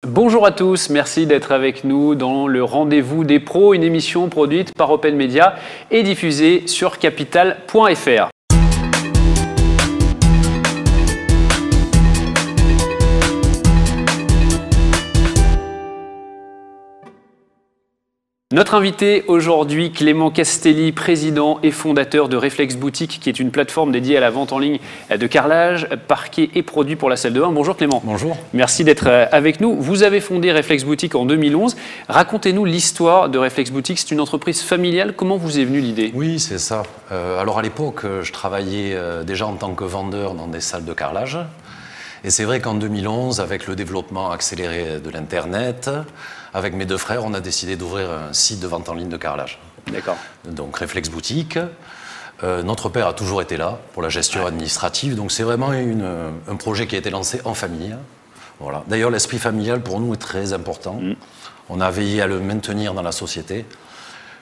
Bonjour à tous, merci d'être avec nous dans le Rendez-vous des pros, une émission produite par Open Media et diffusée sur capital.fr. Notre invité aujourd'hui, Clément Castelli, président et fondateur de Reflex Boutique, qui est une plateforme dédiée à la vente en ligne de carrelage, parquet et produits pour la salle de bain. Bonjour Clément. Bonjour. Merci d'être avec nous. Vous avez fondé Reflex Boutique en 2011. Racontez-nous l'histoire de Reflex Boutique. C'est une entreprise familiale. Comment vous est venue l'idée? Oui, c'est ça. Alors à l'époque, je travaillais déjà en tant que vendeur dans des salles de carrelage. Et c'est vrai qu'en 2011, avec le développement accéléré de l'Internet, avec mes deux frères, on a décidé d'ouvrir un site de vente en ligne de carrelage. D'accord. Donc Reflex Boutique. Notre père a toujours été là pour la gestion administrative. Donc c'est vraiment un projet qui a été lancé en famille. Voilà. D'ailleurs, l'esprit familial pour nous est très important. On a veillé à le maintenir dans la société,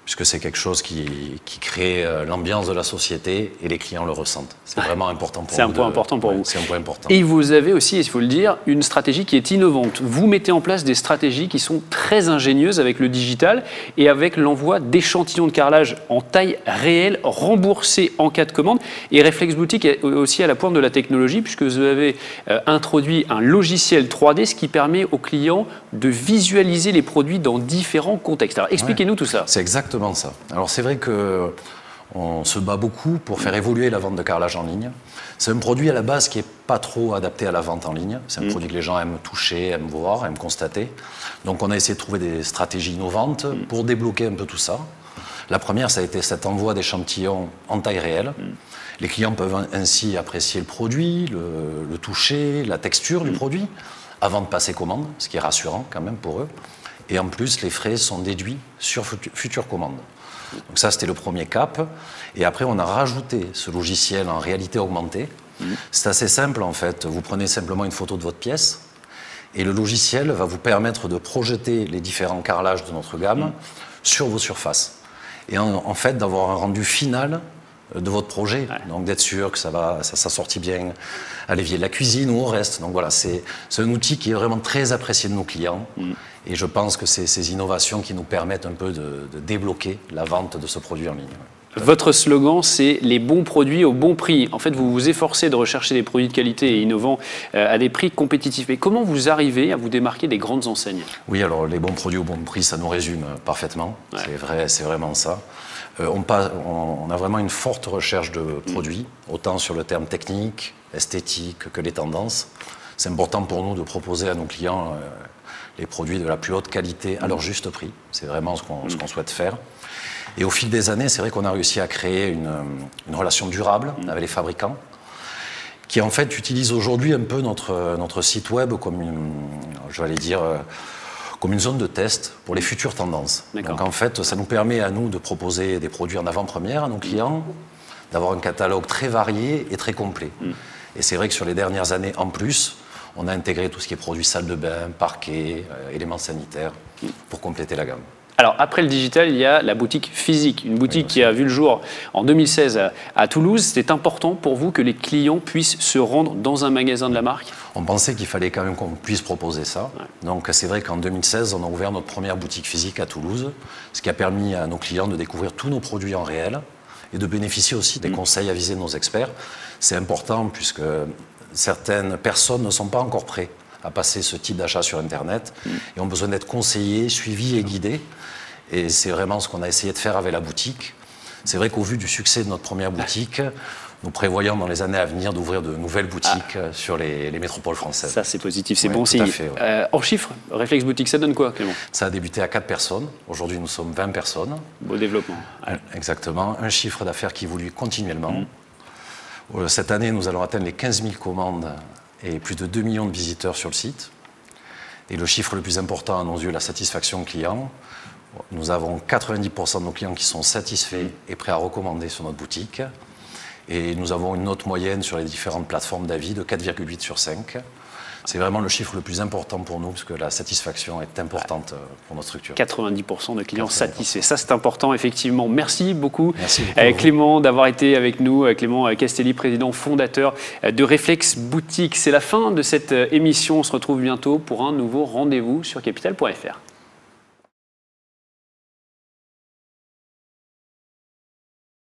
puisque c'est quelque chose qui crée l'ambiance de la société et les clients le ressentent. C'est vraiment important pour nous. C'est un point important pour vous. C'est un point important. Et vous avez aussi, il faut le dire, une stratégie qui est innovante. Vous mettez en place des stratégies qui sont très ingénieuses avec le digital et avec l'envoi d'échantillons de carrelage en taille réelle, remboursés en cas de commande. Et Reflex Boutique est aussi à la pointe de la technologie, puisque vous avez introduit un logiciel 3D, ce qui permet aux clients de visualiser les produits dans différents contextes. Alors expliquez-nous tout ça. C'est exactement ça. Alors c'est vrai qu'on se bat beaucoup pour faire évoluer la vente de carrelage en ligne. C'est un produit à la base qui n'est pas trop adapté à la vente en ligne. C'est un produit que les gens aiment toucher, aiment voir, aiment constater. Donc on a essayé de trouver des stratégies innovantes pour débloquer un peu tout ça. La première, ça a été cet envoi d'échantillons en taille réelle. Les clients peuvent ainsi apprécier le produit, le toucher, la texture du produit, avant de passer commande, ce qui est rassurant quand même pour eux. Et en plus, les frais sont déduits sur future commande. Donc ça, c'était le premier cap. Et après, on a rajouté ce logiciel en réalité augmentée. C'est assez simple, en fait. Vous prenez simplement une photo de votre pièce et le logiciel va vous permettre de projeter les différents carrelages de notre gamme sur vos surfaces. Et en fait, d'avoir un rendu final de votre projet. Donc d'être sûr que ça sortit bien à l'évier de la cuisine ou au reste. Donc voilà, c'est un outil qui est vraiment très apprécié de nos clients. Et je pense que c'est ces innovations qui nous permettent un peu de débloquer la vente de ce produit en ligne. Votre slogan, c'est « les bons produits au bon prix ». En fait, vous vous efforcez de rechercher des produits de qualité et innovants à des prix compétitifs. Mais comment vous arrivez à vous démarquer des grandes enseignes? Oui, alors les bons produits au bon prix, ça nous résume parfaitement. C'est vrai, c'est vraiment ça. On a vraiment une forte recherche de produits, autant sur le terme technique, esthétique que les tendances. C'est important pour nous de proposer à nos clients les produits de la plus haute qualité à leur juste prix. C'est vraiment ce qu'on souhaite faire. Et au fil des années, c'est vrai qu'on a réussi à créer une relation durable avec les fabricants, qui en fait utilisent aujourd'hui un peu notre site web comme comme une zone de test pour les futures tendances. Donc en fait, ça nous permet à nous de proposer des produits en avant-première à nos clients, d'avoir un catalogue très varié et très complet. Et c'est vrai que sur les dernières années, en plus, on a intégré tout ce qui est produits salle de bain, parquet, éléments sanitaires, pour compléter la gamme. Alors, après le digital, il y a la boutique physique, une boutique qui a vu le jour en 2016 à Toulouse. C'était important pour vous que les clients puissent se rendre dans un magasin de la marque? On pensait qu'il fallait quand même qu'on puisse proposer ça. Donc c'est vrai qu'en 2016, on a ouvert notre première boutique physique à Toulouse, ce qui a permis à nos clients de découvrir tous nos produits en réel et de bénéficier aussi des conseils avisés de nos experts. C'est important puisque certaines personnes ne sont pas encore prêtes à passer ce type d'achat sur Internet et ont besoin d'être conseillés, suivis et guidés. Et c'est vraiment ce qu'on a essayé de faire avec la boutique. C'est vrai qu'au vu du succès de notre première boutique, nous prévoyons dans les années à venir d'ouvrir de nouvelles boutiques sur les métropoles françaises. Ça, c'est positif, c'est bon signe. En chiffres, Reflex Boutique, ça donne quoi, Clément? Ça a débuté à 4 personnes. Aujourd'hui, nous sommes 20 personnes. Beau développement. Exactement. Un chiffre d'affaires qui évolue continuellement. Cette année, nous allons atteindre les 15 000 commandes et plus de 2 millions de visiteurs sur le site. Et le chiffre le plus important à nos yeux, la satisfaction client. Nous avons 90% de nos clients qui sont satisfaits et prêts à recommander sur notre boutique. Et nous avons une note moyenne sur les différentes plateformes d'avis de 4,8 sur 5. C'est vraiment le chiffre le plus important pour nous, parce que la satisfaction est importante pour notre structure. 90% de clients satisfaits. Ça, c'est important, effectivement. Merci beaucoup, beaucoup Clément, d'avoir été avec nous. Clément Castelli, président fondateur de Réflexe Boutique. C'est la fin de cette émission. On se retrouve bientôt pour un nouveau rendez-vous sur capital.fr.